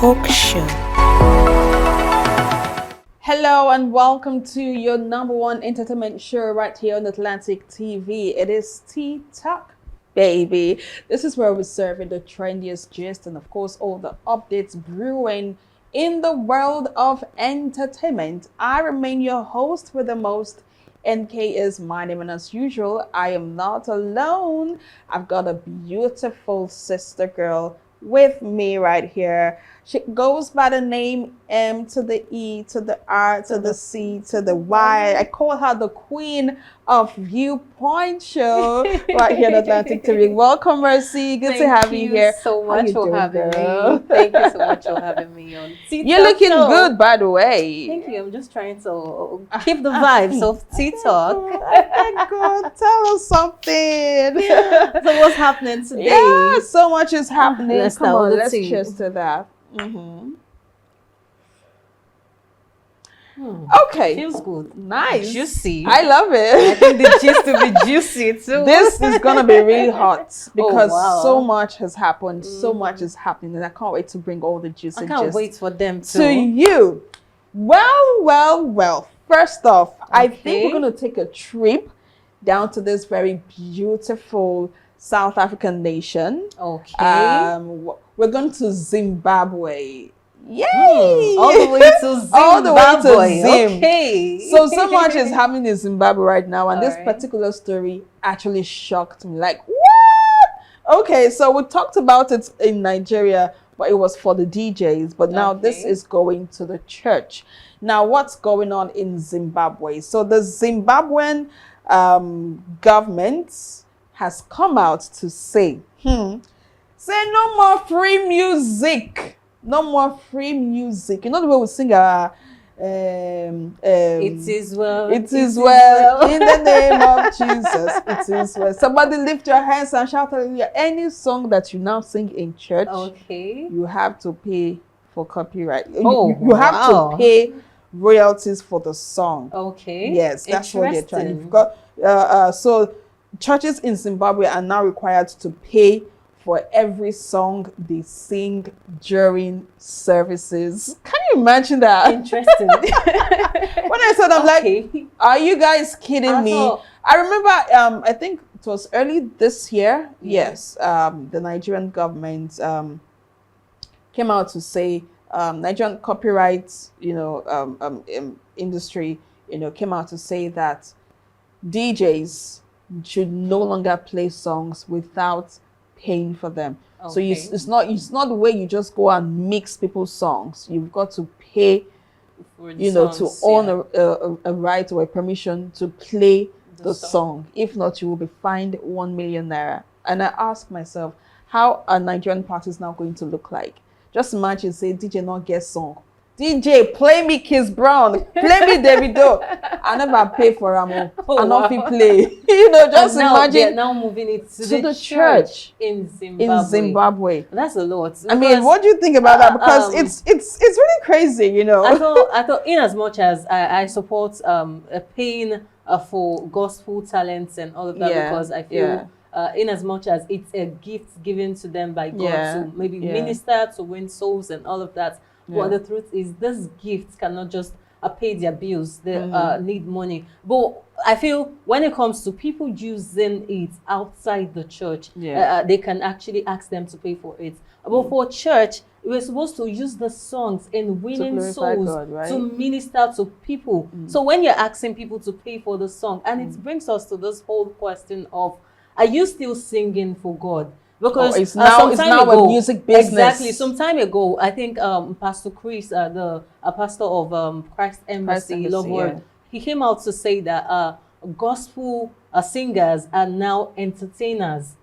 Talk Show. Hello and welcome to your number one entertainment show right here on Atlantic TV. It is Teatok, baby. This is where we're serving the trendiest gist and of course all the updates brewing in the world of entertainment. I remain your host with the most. NK is my name, and as usual, I am not alone. I've got a beautiful sister girl with me right here. She goes by the name M to the E to the R to the C to the Y. I call her the queen of Viewpoint Show right here at Atlantic TV. Welcome, Mercy. Good to have you here. Thank you so much for having me. Thank you so much for having me on Teatok. You're looking good, by the way. Thank you. I'm just trying to keep the vibes of Teatok. Oh my God, tell us something. So what's happening today? Yeah, so much is happening. Let's Come on, let's tea. cheers to that. Okay. Feels good. Nice. Juicy. I love it. I think the gist to be juicy too. This is gonna be really hot because wow. so much has happened. So much is happening, and I can't wait to bring all the juicy I can't gist wait for them to you. Well. First off, I think we're gonna take a trip down to this very beautiful South African nation. Okay. We're going to Zimbabwe. Yay! All the way to Zimbabwe. All the way to Zim. Okay. So much is happening in Zimbabwe right now, and this particular story actually shocked me. Like, what? Okay, so we talked about it in Nigeria, but it was for the DJs. But now this is going to the church. Now, what's going on in Zimbabwe? So the Zimbabwean government has come out to say no more free music. No more free music. You know the way we sing it is well. It is well. In the name of Jesus. It is well. Somebody lift your hands and shout hallelujah. Any song that you now sing in church, you have to pay for copyright. You have to pay royalties for the song. Okay. Yes, that's what they're trying. You've got so churches in Zimbabwe are now required to pay for every song they sing during services. Can you imagine that? Interesting. When I saw them, I'm like, are you guys kidding me? I remember, I think it was early this year. Yes, the Nigerian government came out to say, Nigerian copyright, industry, came out to say that DJs should no longer play songs without paying for them. So it's not the way you just go and mix people's songs. You've got to pay, songs, to own a right or a permission to play the song. If not, you will be fined 1 million naira. And I ask myself, how are Nigerian parties now going to look like? Just imagine, say, DJ not get song. DJ, play me Kiss Brown, play me Davido. I never pay for them. I not play. Just imagine. They're now moving it to the church in Zimbabwe. That's a lot. I mean, what do you think about that? Because it's really crazy, I thought in as much as I support paying for gospel talents and all of that, because I feel in as much as it's a gift given to them by God to maybe minister, to win souls and all of that. But the truth is, this gift cannot just pay their bills. They need money. But I feel when it comes to people using it outside the church, they can actually ask them to pay for it. But for church, we're supposed to use the songs in winning souls, God, to minister to people. So when you're asking people to pay for the song, and it brings us to this whole question of, are you still singing for God? Because it's now a music business. Exactly. Some time ago, I think Pastor Chris, the pastor of Christ Embassy, Love Word, he came out to say that gospel singers are now entertainers.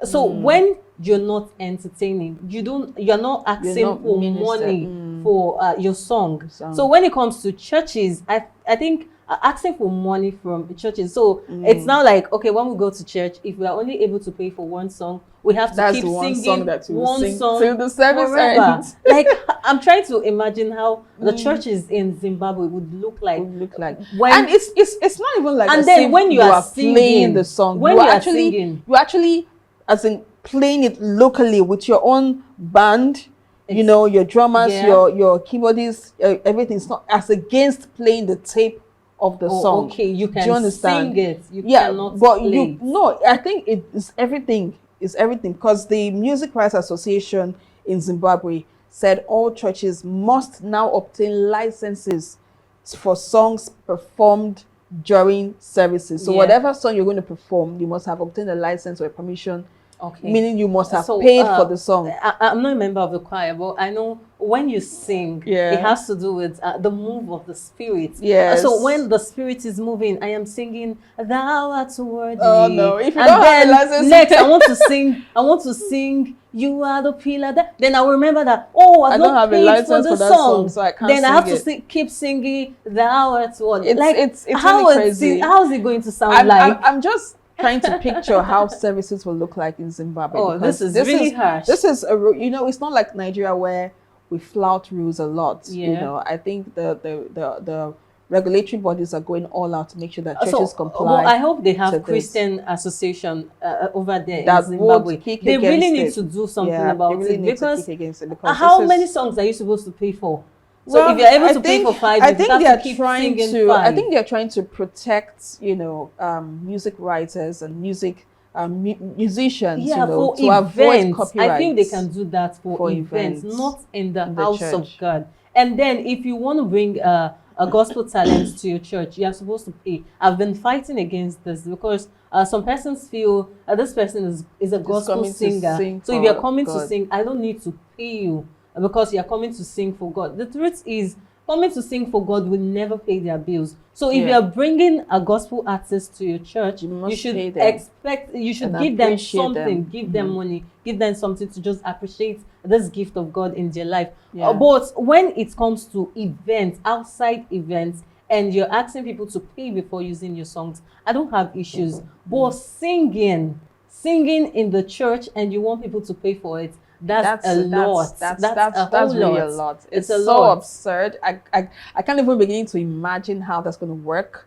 So when you're not entertaining, you're not asking for money for your song. So when it comes to churches, I think asking for money from churches. So it's now like, okay, when we go to church, if we are only able to pay for one song, we have to keep singing one song till the service ends. Like, I'm trying to imagine how the churches in Zimbabwe would look like. And it's not even like, and then when you are singing, playing the song, when you actually as in playing it locally with your own band, you know, your drummers, your keyboardists, everything's not as against playing the tape of the song. Okay, you can Do you understand? sing it. You cannot but play no, I think it is everything. It's everything because the Music Rights Association in Zimbabwe said all churches must now obtain licenses for songs performed during services. So whatever song you're going to perform, you must have obtained a license or a permission. Okay. Meaning you must have paid for the song. I'm not a member of the choir, but I know when you sing, it has to do with the move of the spirit. Yes. So when the spirit is moving, I am singing, "Thou art worthy." Oh no! If you and don't then have a license, next I want to sing. "You are the pillar." Then I will remember that. Oh, I don't have a license for the song, so I can't. Then I have to keep singing, "Thou art worthy." It's really crazy. How is it going to sound like? I'm just trying to picture how services will look like in Zimbabwe. Oh, this is really harsh. This is you know, it's not like Nigeria where we flout rules a lot. You know, I think the regulatory bodies are going all out to make sure that churches comply. Well, I hope they have Christian association over there in Zimbabwe. They really need to do something about it because how many songs are you supposed to pay for? So if you're able to pay for 5, I think they're trying to protect, you know, music writers and musicians, you know, to avoid copyright. I feel they can do that for events, not in the house of God. And then if you want to bring a gospel talent to your church, you are supposed to pay. I've been fighting against this because some persons feel this person is a gospel singer. So if you're coming to sing, I don't need to pay you because you're coming to sing for God. The truth is, coming to sing for God will never pay their bills. So if you're bringing a gospel artist to your church, you should give them something, give them money, give them something to just appreciate this gift of God in their life. But when it comes to events, outside events, and you're asking people to pay before using your songs, I don't have issues. But singing in the church and you want people to pay for it, that's a lot. That's really a lot. It's so absurd. I can't even begin to imagine how that's going to work.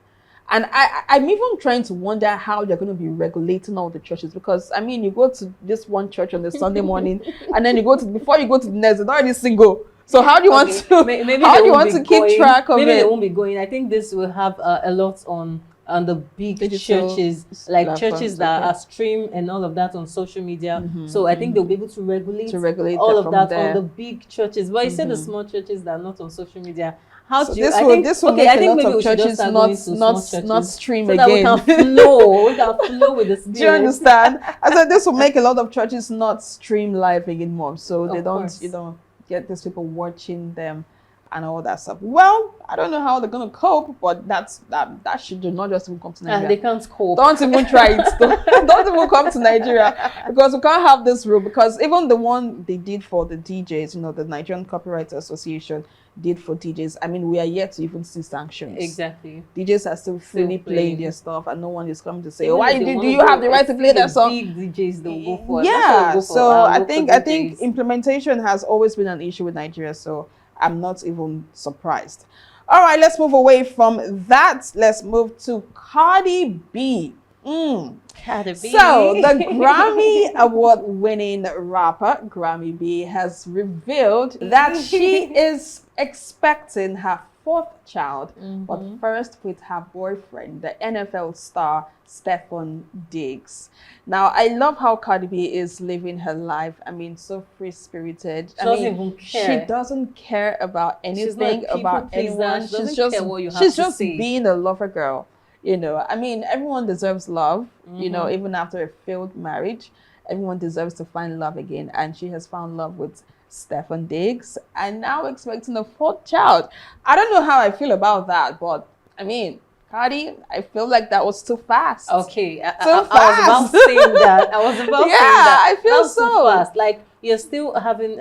And I'm even trying to wonder how they're going to be regulating all the churches, because I mean, you go to this one church on the Sunday morning, and then before you go to the next, it's already single. So how do you want to? Maybe how do you want to keep track of it? Maybe they won't be going. I think this will have a lot on the big churches, like churches that are streamed and all of that on social media. So I think they'll be able to regulate all of that on the big churches. But you said the small churches that are not on social media. How do you? This will make a lot of churches not stream so again. That we can flow with the spirit. Do you understand? I said this will make a lot of churches not stream live anymore, so they don't get these people watching them and all that stuff. Well, I don't know how they're gonna cope, but that should not just even come to Nigeria. They can't cope. Don't even try it. Don't even come to Nigeria, because we can't have this rule. Because even the one they did for the DJs, you know, the Nigerian Copyright Association did for DJs. I mean, we are yet to even see sanctions. Exactly. DJs are still freely playing their stuff, and no one is coming to say, "Why do you have the right to play that song?" Big DJs they'll go for. Yeah. So I think implementation has always been an issue with Nigeria. So I'm not even surprised. All right, let's move away from that. Let's move to Cardi B. Cardi B. So the Grammy award-winning rapper Grammy B has revealed that she is expecting her 4th child, but first with her boyfriend, the NFL star Stefon Diggs. Now, I love how Cardi B is living her life. I mean, so free-spirited. She doesn't care about anything, about anyone. She's just being a lover girl. You know, I mean, everyone deserves love, you know, even after a failed marriage. Everyone deserves to find love again. And she has found love with Stefon Diggs and now expecting a 4th child. I don't know how I feel about that, but I mean, Cardi, I feel like that was too fast. Okay, I was about saying that. I was about saying that. I feel so too fast. Like, you're still having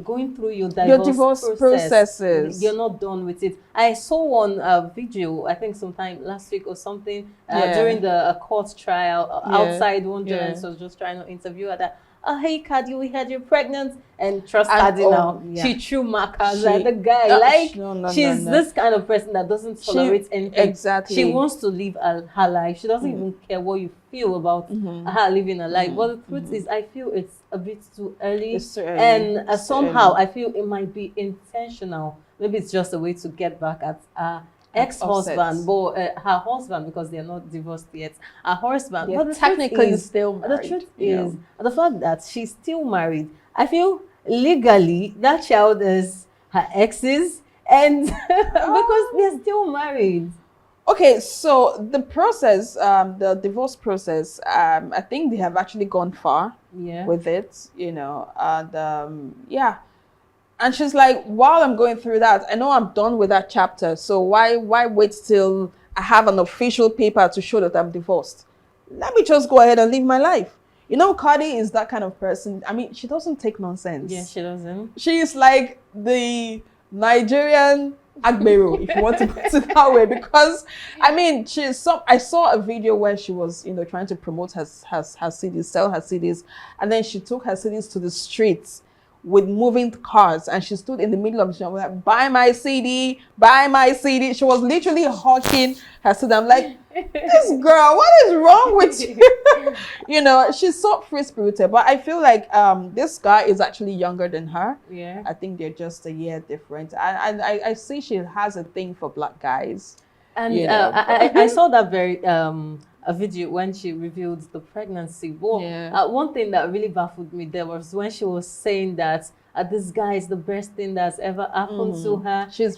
going through your divorce processes. You're not done with it. I saw one video, I think sometime last week or something, during the court trial outside. One journalist was just trying to interview her. oh, hey, Cardi, we heard you're pregnant. And trust Cardi now. Yeah. She threw markers at the guy. Like, she's this kind of person that doesn't tolerate anything. Exactly. She wants to live her life. She doesn't even care what you feel about her living her life. But the truth is, I feel it's a bit too early. It's too early. And somehow, I feel it might be intentional. Maybe it's just a way to get back at ex-husband, but her husband, because they're not divorced yet. Her husband, but technically still married. The truth is the fact that she's still married. I feel legally that child is her ex's, and because they're still married. Okay, so the process, the divorce process, I think they have actually gone far with it, and yeah. And she's like, while I'm going through that, I know I'm done with that chapter. So why wait till I have an official paper to show that I'm divorced? Let me just go ahead and live my life. Cardi is that kind of person. I mean, she doesn't take nonsense. Yeah, she doesn't. She's like the Nigerian Agbero, if you want to put it that way. Because, I mean, I saw a video where she was, trying to promote her CDs, sell her CDs. And then she took her CDs to the streets with moving cars, and she stood in the middle of the shop like, buy my CD, buy my CD. She was literally hawking her CD. I'm like, this girl, what is wrong with you? She's so free-spirited, but I feel like this guy is actually younger than her. Yeah, I think they're just a year different. I see she has a thing for black guys, and I saw that very a video when she revealed the pregnancy. But one thing that really baffled me there was when she was saying that this guy is the best thing that's ever happened to her. She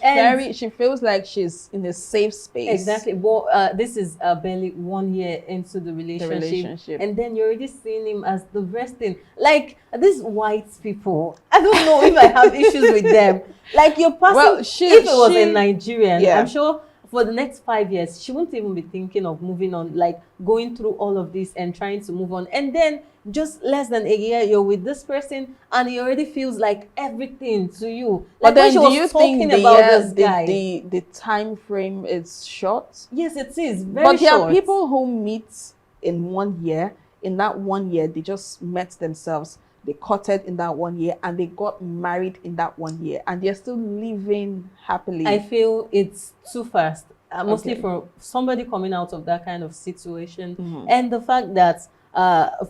feels like she's in a safe space. Exactly. But this is barely 1 year into the relationship. And then you're already seeing him as the best thing. Like, these white people, I don't know if I have issues with them. Like, you're passing, well, if it was a Nigerian, I'm sure for the next 5 years, she won't even be thinking of moving on, like going through all of this and trying to move on. And then just less than a year, you're with this person and he already feels like everything to you. Like, but then do you think the time frame is short? Yes, it is very short. But there are people who meet in 1 year. In that 1 year, they just met themselves. They courted in that 1 year and they got married in that 1 year and they're still living happily. I feel it's too fast, mostly for somebody coming out of that kind of situation. And the fact that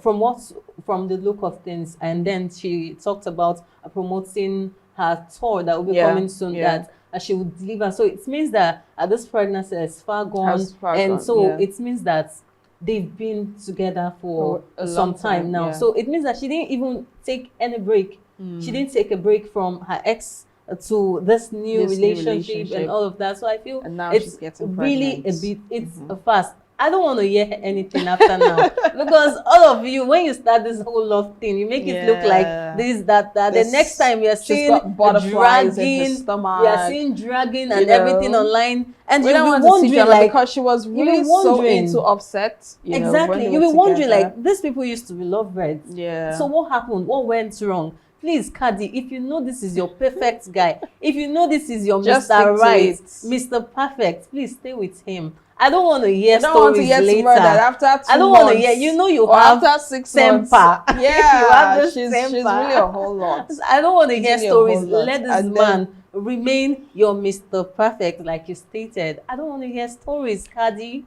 from the look of things, and then she talked about promoting her tour that will be coming soon, that she would deliver. So it means that this pregnancy is far gone. It means that they've been together for some time now. So it means that she didn't even take any break. She didn't take a break from her ex to this new relationship and all of that. So I feel it's really a bit, fast. I don't want to hear anything after now, because all of you, when you start this whole love thing, you make it look like this, that. The next time we are seeing dragging and everything online, and you'll be wondering, like, because she was really so into Offset. Exactly, you'll be wondering, like, these people used to be lovebirds. Yeah. So what happened? What went wrong? Please, Cardi, if you know this is your perfect guy, if you know this is your Mr. Right, Mr. Perfect, please stay with him. I don't want to hear stories later. After 2 months. I don't want to hear. You have after 6 temper. months. Yeah, you have this she's temper. She's really a whole lot. I don't want to hear stories. Let this man remain your Mr. Perfect, like you stated. I don't want to hear stories, Cardi.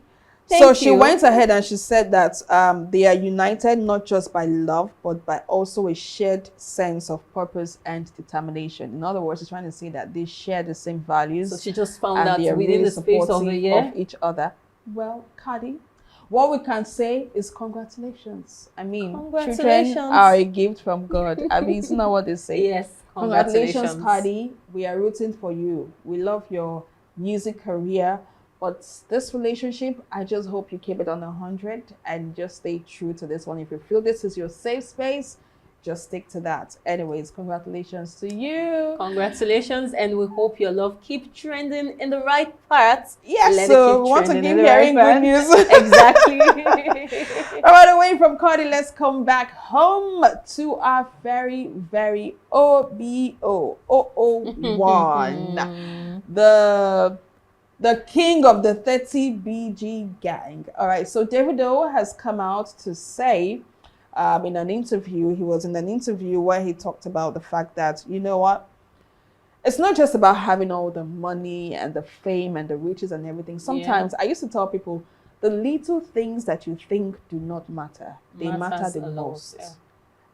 So she went ahead and she said that they are united not just by love, but by also a shared sense of purpose and determination. In other words, she's trying to say that they share the same values. So she just found that within the space of a year of each other. Well, Cardi, what we can say is congratulations. I mean, children are a gift from God. I mean, isn't that what they say? Yes, congratulations, Cardi. We are rooting for you. We love your music career. But this relationship, I just hope you keep it on 100 and just stay true to this one. If you feel this is your safe space, just stick to that. Anyways, congratulations to you. Congratulations, and we hope your love keep trending in the right parts. Yes, so we want to keep hearing good news. Exactly. All right, away from Cardi, let's come back home to our very, very OBO, 001. The king of the 30 BG gang. All right, so Davido has come out to say in an interview. He was in an interview where he talked about the fact that, you know what, it's not just about having all the money and the fame and the riches and everything. Sometimes I used to tell people the little things that you think do not matter, they matter the most. Yeah.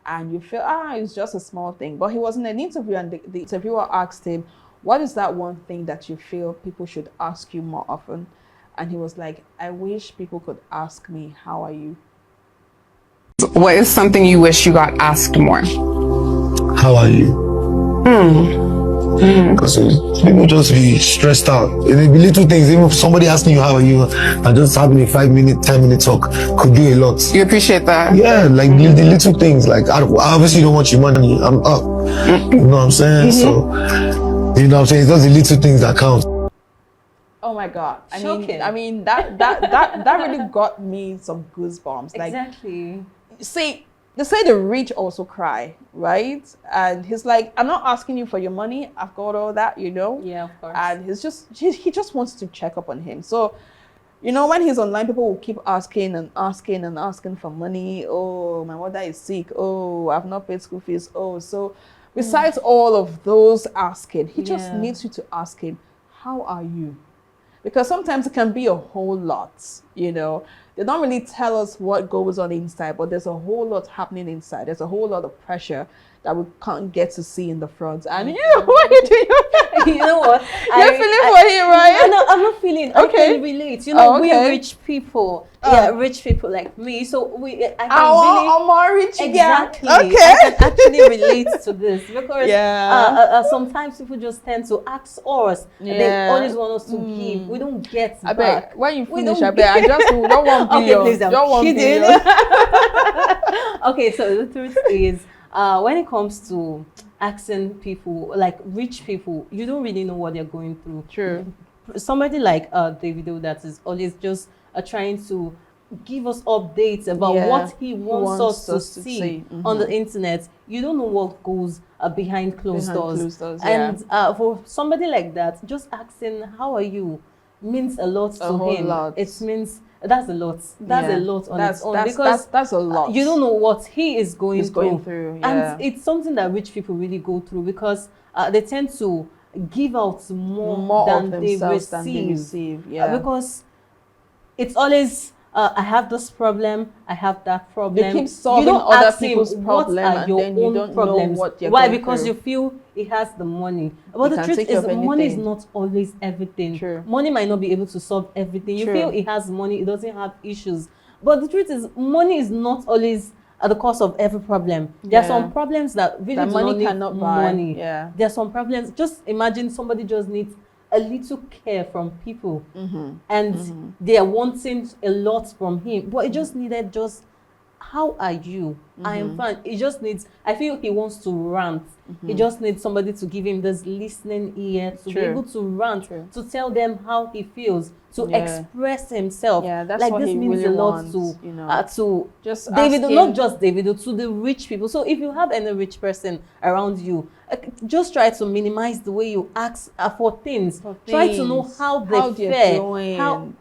And you feel, it's just a small thing. But he was in an interview and the interviewer asked him, what is that one thing that you feel people should ask you more often? And he was like, I wish people could ask me, how are you? What is something you wish you got asked more? How are you? Because people just be stressed out. It may be little things. Even somebody asking you how are you and just having a 5-minute, 10-minute talk could do a lot. You appreciate that? Yeah, like the little things. Like I obviously don't want your money. I'm up. You know what I'm saying? So you know what I'm saying? It's just the little things that count. Oh my God! I mean that really got me some goosebumps. Like, exactly. See, they say the rich also cry, right? And he's like, I'm not asking you for your money. I've got all that, you know? Yeah, of course. And he just wants to check up on him. So, you know, when he's online, people will keep asking and asking and asking for money. Oh, my mother is sick. Oh, I've not paid school fees. Oh, so besides all of those asking, he just needs you to ask him, how are you? Because sometimes it can be a whole lot, you know. They don't really tell us what goes on inside, but there's a whole lot happening inside. There's a whole lot of pressure that we can't get to see in the front. And what are you doing? You know what? You're feeling for him, right? No, I'm not feeling. I can relate. You know, we're rich people. Yeah, rich people like me. So I can more rich. Exactly. Yeah. Okay. I can actually relate to this because sometimes people just tend to ask us. They always want us to give. We don't get back. Bet, when you finish, I just don't want billion. Okay, please, I'm kidding. Okay, so the truth is, when it comes to asking people, like rich people, you don't really know what they're going through. True. Somebody like Davido that is always just trying to give us updates about what he wants us to see on the internet. You don't know what goes behind closed doors. And for somebody like that, just asking, how are you, means a lot to him. It means that's a lot. That's a lot on its own, because that's a lot. You don't know what he is going through. And it's something that rich people really go through, because they tend to give out more than they receive. Because it's always I have this problem, I have that problem. They keep solving other people's problems, and then you don't know what you're Why? going Because through. You feel he has the money. But the truth is, money is not always everything. True. Money might not be able to solve everything. You feel he has money, he doesn't have issues. But the truth is, money is not always at the cause of every problem. There are some problems that really that money cannot buy. Money. There are some problems. Just imagine somebody just needs a little care from people, and they are wanting a lot from him, but it just needed how are you? I am fine. He just needs, I feel he wants to rant. He just needs somebody to give him this listening ear, to be able to rant, to tell them how he feels, to express himself. That's like what this he means really a lot wants, to just Davido, not just Davido, to the rich people. So if you have any rich person around you, just try to minimize the way you ask for things. Try to know how they fare,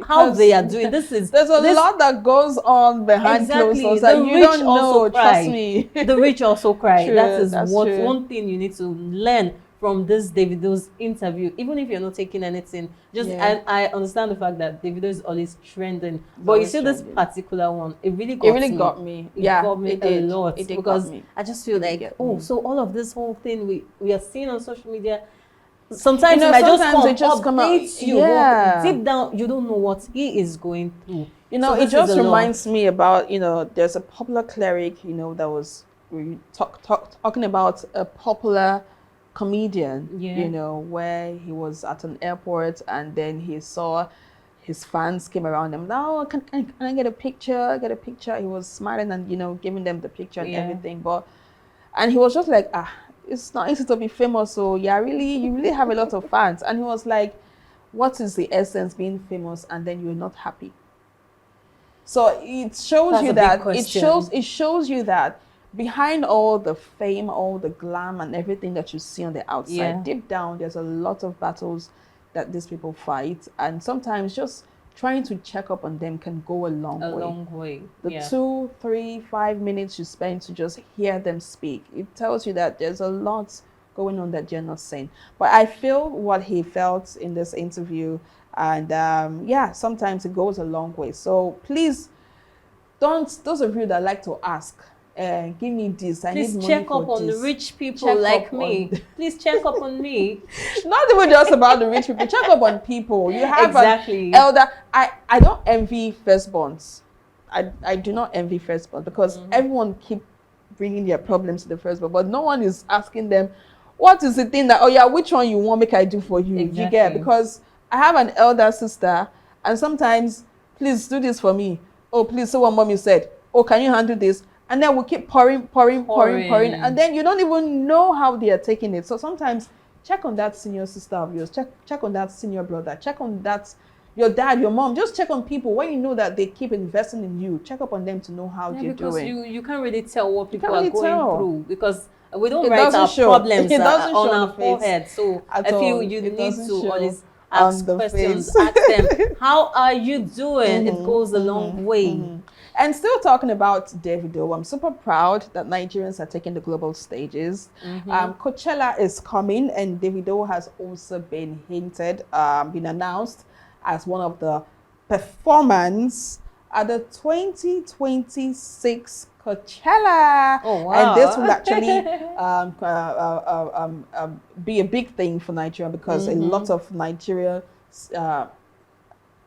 how they are doing. There's a lot that goes on behind closed doors that you don't know. Trust me. The rich also cry. That is one thing you need to learn from this Davido's interview. Even if you're not taking anything, I understand the fact that Davido is always trending. But you see this particular one, it really got me. It got me a lot, because I just feel like, so all of this whole thing we are seeing on social media, sometimes it just come out. Deep down, you don't know what he is going through. It just reminds me about, there's a popular cleric, that was talking about a popular comedian, where he was at an airport and then he saw his fans came around him. Oh, can I get a picture? Get a picture. He was smiling and giving them the picture and everything. And he was just like, it's not easy to be famous. So you really have a lot of fans. And he was like, what is the essence being famous and then you're not happy? So it shows it shows you that behind all the fame, all the glam and everything that you see on the outside, deep down, there's a lot of battles that these people fight. And sometimes just trying to check up on them can go a long way. A long way. The 2, 3, 5 minutes you spend to just hear them speak, it tells you that there's a lot going on that you're not saying. But I feel what he felt in this interview, and yeah, sometimes it goes a long way. So please, those of you that like to ask, give me this. I need money check for up on this. the rich people like me. Please check up on me. Not even just about the rich people. Check up on people. You have an elder. I don't envy firstborns. I do not envy firstborns because everyone keep bringing their problems to the firstborn, but no one is asking them, what is the thing that, oh yeah, which one you want make I do for you? You get, because I have an elder sister, and sometimes, please do this for me. Oh, please, so what mommy said. Oh, can you handle this? And then we keep pouring. And then you don't even know how they are taking it. So sometimes check on that senior sister of yours. Check on that senior brother. Check on that, your dad, your mom. Just check on people when you know that they keep investing in you. Check up on them to know how they're doing. Because you can't really tell what people are going through, because we don't write our problems on our forehead. So I feel you need to always ask questions. Ask them, how are you doing? It goes a long way. And still talking about Davido, I'm super proud that Nigerians are taking the global stages. Coachella is coming, and Davido has also been been announced as one of the performers at the 2026 Coachella. Oh, wow. And this will actually be a big thing for Nigeria, because a lot of Nigeria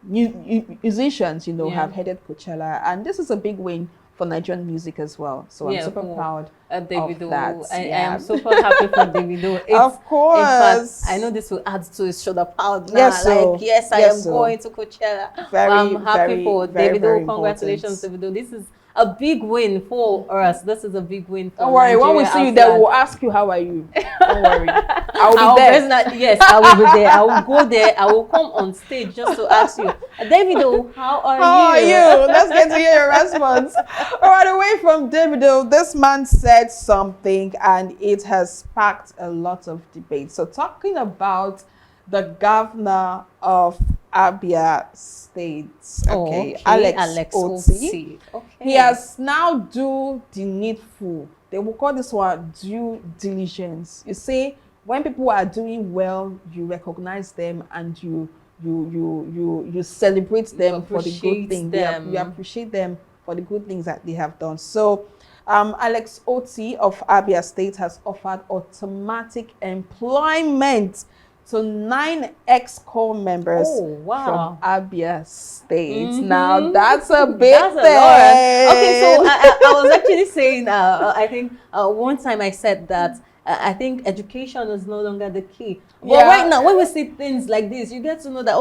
musicians, have headed Coachella, and this is a big win for Nigerian music as well. So I'm super proud Davido. of that. I am super happy for Davido. Of course. In fact, I know this will add to his shoulder pad now. Yes, I am going to Coachella. I'm happy for Davido. Congratulations, Davido. This is a big win for us. This is a big win for Don't worry, Nigeria. when we see you there, we'll ask you, how are you? Don't worry. I'll be there. Yes, I will be there. I will go there. I will come on stage just to ask you, Davido, how are you? Let's get to hear your response. All right, away from Davido, this man said something, and it has sparked a lot of debate. So talking about the governor of Abia State, Alex Otti. He has now do the needful. They will call this one due diligence. You say when people are doing well, you recognize them and you celebrate them for the good things. You appreciate them for the good things that they have done. So Alex Otti of Abia State has offered automatic employment to 9 ex-core members from Abia State. Now that's a big thing. Okay, so I was actually saying, I think one time I said that I think education is no longer the key. But right now, when we see things like this, you get to know that,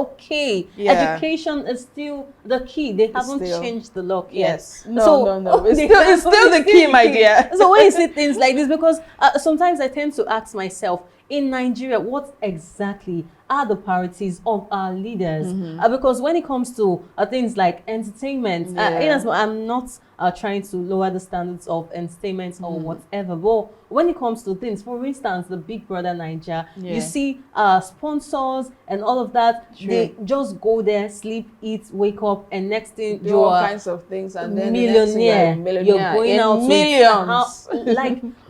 education is still the key. They haven't changed the lock yet. Yes. No. It's still the key, my dear. So when you see things like this, because sometimes I tend to ask myself, in Nigeria, what exactly are the priorities of our leaders? Because when it comes to things like entertainment, I'm not trying to lower the standards of entertainment or whatever, but when it comes to things, for instance, the Big Brother Nigeria, you see sponsors and all of that, they just go there, sleep, eat, wake up, and next thing do all kinds of things, and then millionaire. You're going out millions.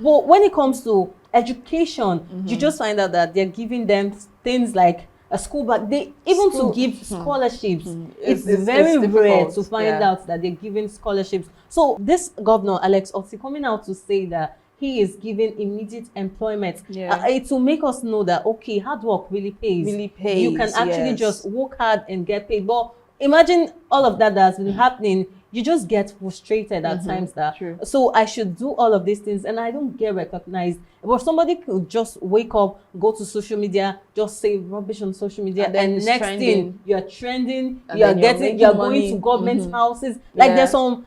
But when it comes to education, you just find out that they're giving them things like a school bag. They even to give scholarships. It's very rare to find out that they're giving scholarships. So this governor, Alex Otti, coming out to say that he is giving immediate employment. It will make us know that, hard work really pays. You can actually just work hard and get paid. But imagine all of that has been happening. You just get frustrated at times so I should do all of these things and I don't get recognized. But somebody could just wake up, go to social media, just say rubbish on social media, and next thing you're trending, you're going to government houses. Like there's some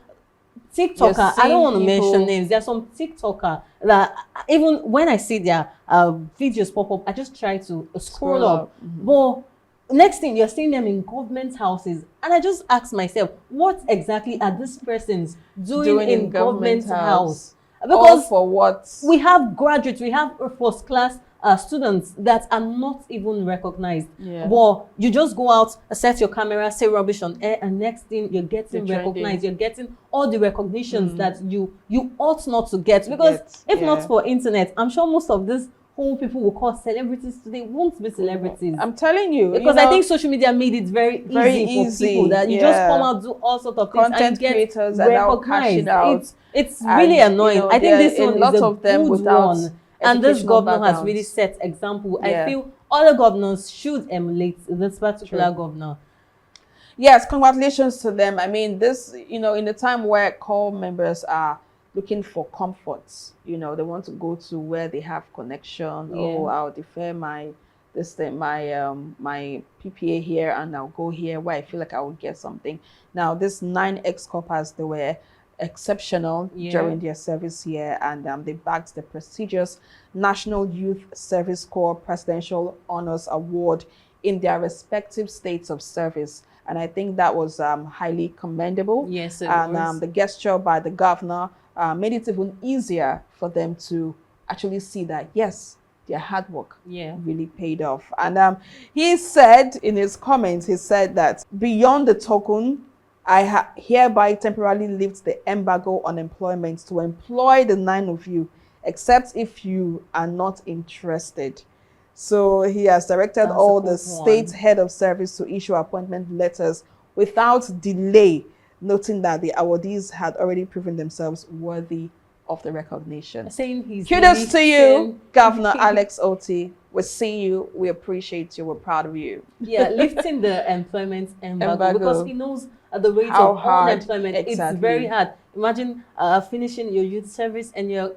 TikToker, I don't want to mention names. There's some TikToker that even when I see their videos pop up, I just try to scroll up. But next thing, you're seeing them in government houses. And I just ask myself, what exactly are these persons doing in government house? Because for what? We have graduates, we have first class students that are not even recognized. Yeah. Well, you just go out, set your camera, say rubbish on air, and next thing you're getting recognized. You're getting all the recognitions that you ought not to get. Because if not for internet, I'm sure most of these whole people will call celebrities today won't be celebrities. I'm telling you. Because I think social media made it very easy for people that you just come out, do all sorts of things, content and get creators and now cashing out. It's really annoying. I think this one is a them good one. And this governor has really set example. I feel other governors should emulate this particular governor. Yes, congratulations to them. I mean, this, in the time where core members are looking for comforts, they want to go to where they have connection. Oh, I'll defer my PPA here and I'll go here where I feel like I will get something. Now, this 9 ex-corpers, they were exceptional during their service here, and they bagged the prestigious National Youth Service Corps Presidential Honors Award in their respective states of service. And I think that was highly commendable. Yes, it was. The gesture by the governor made it even easier for them to actually see that, yes, their hard work really paid off. And he said in his comments, he said that beyond the token, I hereby temporarily lift the embargo on employment to employ the 9 of you, except if you are not interested. So he has directed all the state head of service to issue appointment letters without delay, noting that the awardees had already proven themselves worthy of the recognition. Saying he's kudos to you, Governor Alex Otti. We see you. We appreciate you. We're proud of you. Yeah, lifting the employment embargo because he knows at the rate of unemployment, it's very hard. Imagine finishing your youth service and you're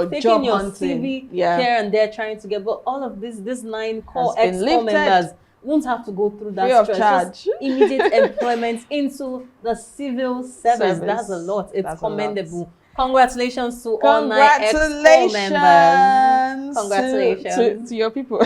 taking your CV here and there trying to get, but all of this 9 core ex-core members won't have to go through that stress. Just immediate employment into the civil service. That's a lot. It's commendable. Congratulations to all 9 ex-core members. Congratulations to your people.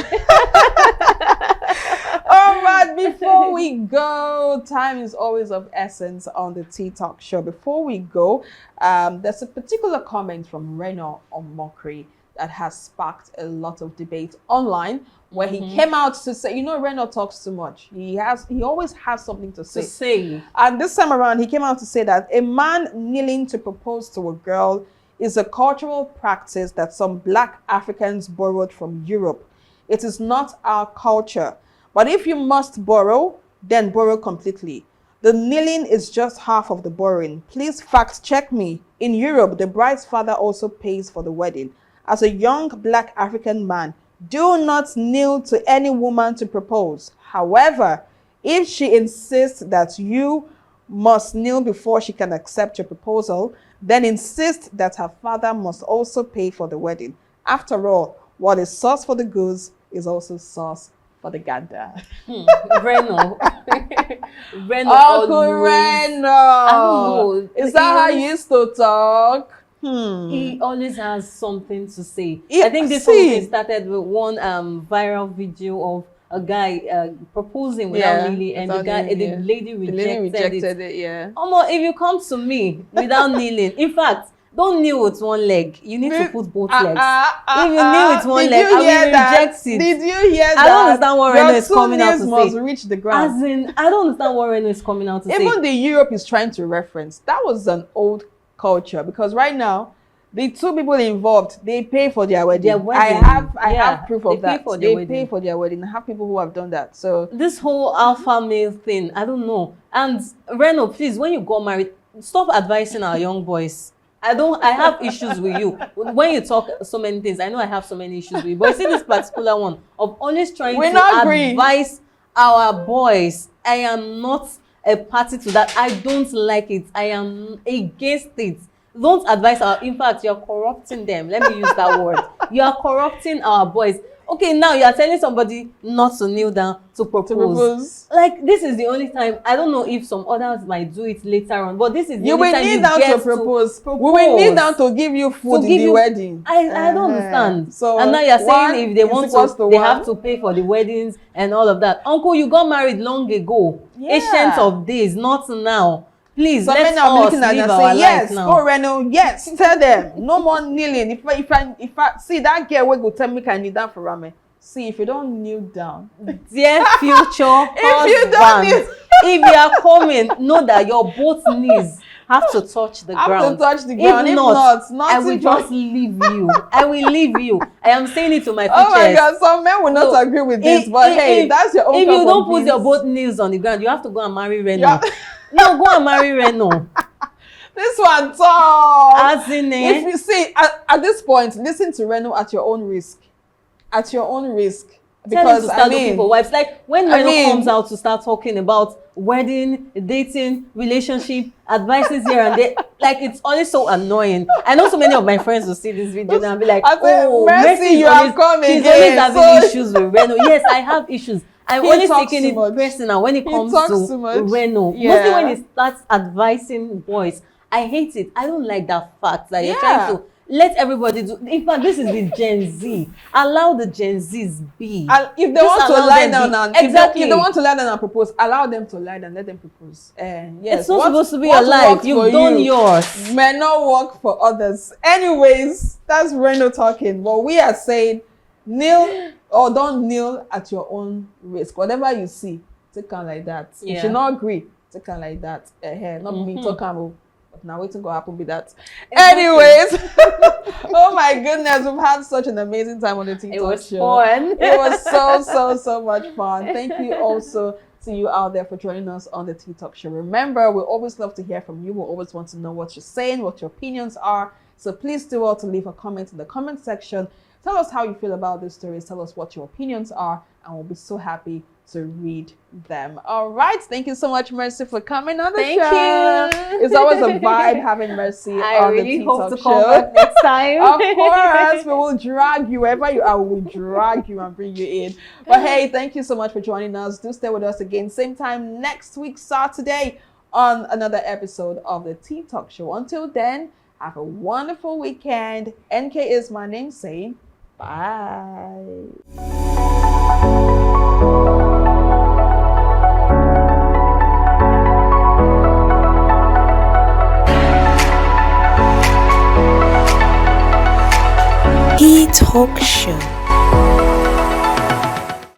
All right, before we go, time is always of essence on the Teatok show. Before we go, there's a particular comment from Reno on Mockery that has sparked a lot of debate online, where he came out to say, Reno talks too much. He always has something to say. And this time around, he came out to say that a man kneeling to propose to a girl is a cultural practice that some Black Africans borrowed from Europe. It is not our culture. But if you must borrow, then borrow completely. The kneeling is just half of the borrowing. Please fact check me. In Europe, the bride's father also pays for the wedding. As a young Black African man, do not kneel to any woman to propose. However, if she insists that you must kneel before she can accept your proposal, then insist that her father must also pay for the wedding. After all, what is sauce for the goose is also sauce for the gander. Reno. Reno. Uncle Reno. I don't know. Is that how you used to talk? He always has something to say. I think this whole thing started with one viral video of a guy proposing without kneeling, and the lady rejected it. If you come to me without kneeling, in fact, don't kneel with one leg. You need to put both legs. If you kneel with one leg, I will reject it. Did you hear that? I don't understand what Reno is coming out to must say. Reach the ground. As in, I don't understand what Reno is coming out to say. Even the Europe is trying to reference. That was an old culture, because right now, the 2 people involved, they pay for their wedding. I have proof of that. They pay for their wedding. I have people who have done that. So this whole alpha male thing, I don't know. And Reno, please, when you got married, stop advising our young boys. I have issues with you. When you talk so many things, I know I have so many issues with you. But you see this particular one of always trying to advise our boys. I am not a party to that. I don't like it. I am against it. Don't advise in fact, you're corrupting them. Let me use that word. You are corrupting our boys. Okay, now you are telling somebody not to kneel down to propose. Like, this is the only time. I don't know if some others might do it later on, but this is the only time you get to propose. We will kneel down to give you food in the wedding. I don't understand. So, and now you're saying if they want to, they have to pay for the weddings and all of that. Uncle, you got married long ago. Ancient of days, not now. Please, some let men are us looking at live and our say, life yes, now. go Reno, yes, tell them. No more kneeling. If I see that girl will go tell me can kneel down for ramen. See, if you don't kneel down, Dear future if you don't husband, if you are coming, know that your both knees have to touch the have ground. to touch the ground. If not, I will nothing just leave you. I will leave you. I am saying it to my Oh my futures. God, some men will not So, agree with this, but hey, that's your own If cup you of don't put beans. your both knees on the ground, you have to go and marry Reno. Yeah. No, go and marry Reno. This one talk. As in, If you see at this point, listen to Reno at your own risk. At your own risk. Tell him Because to start looking for wives. Like when I Reno mean- comes out to start talking about wedding, dating, relationship, advices here and there, like it's always so annoying. I know so many of my friends will see this video and be like, I said, "Oh, Mercy, is you have come she's again." always having So- issues with Reno." Yes, I have issues. I'm He only talks taking too it much. personal when it He comes talks to too much. Reno. Yeah. Mostly when he starts advising boys. I hate it. I don't like that fact that you're trying to let everybody do. In fact, this is the Gen Z. Allow the Gen Zs be. And if they Just want to allow lie them down be. and Exactly. if they want to lie down and propose, allow them to lie down. Let them propose. Yes, It's not what- supposed to be what your life. works You've for done you yours. may not work for others. Anyways, that's Reno talking. But we are saying, kneel or don't kneel at your own risk. Whatever you see, take on like that. Yeah. If you not agree, take on like that. Not me talk on. But now waiting go happen be that. Anyways, oh my goodness, we've had such an amazing time on the Teatok It was show. fun. It was so much fun. Thank you also to you out there for joining us on the Teatok show. Remember, we always love to hear from you. We always want to know what you're saying, what your opinions are. So please do well to leave a comment in the comment section. Tell us how you feel about this stories. Tell us what your opinions are, and we'll be so happy to read them. All right. Thank you so much, Mercy, for coming on the Thank show. you. It's always a vibe having Mercy I on really the hope Teatok to show. come back next time. Of course, we will drag you wherever you are. We will drag you and bring you in. But hey, thank you so much for joining us. Do stay with us again, same time next week, Saturday, on another episode of the Teatok show. Until then, have a wonderful weekend. NK is my name, saying bye. Teatok Show.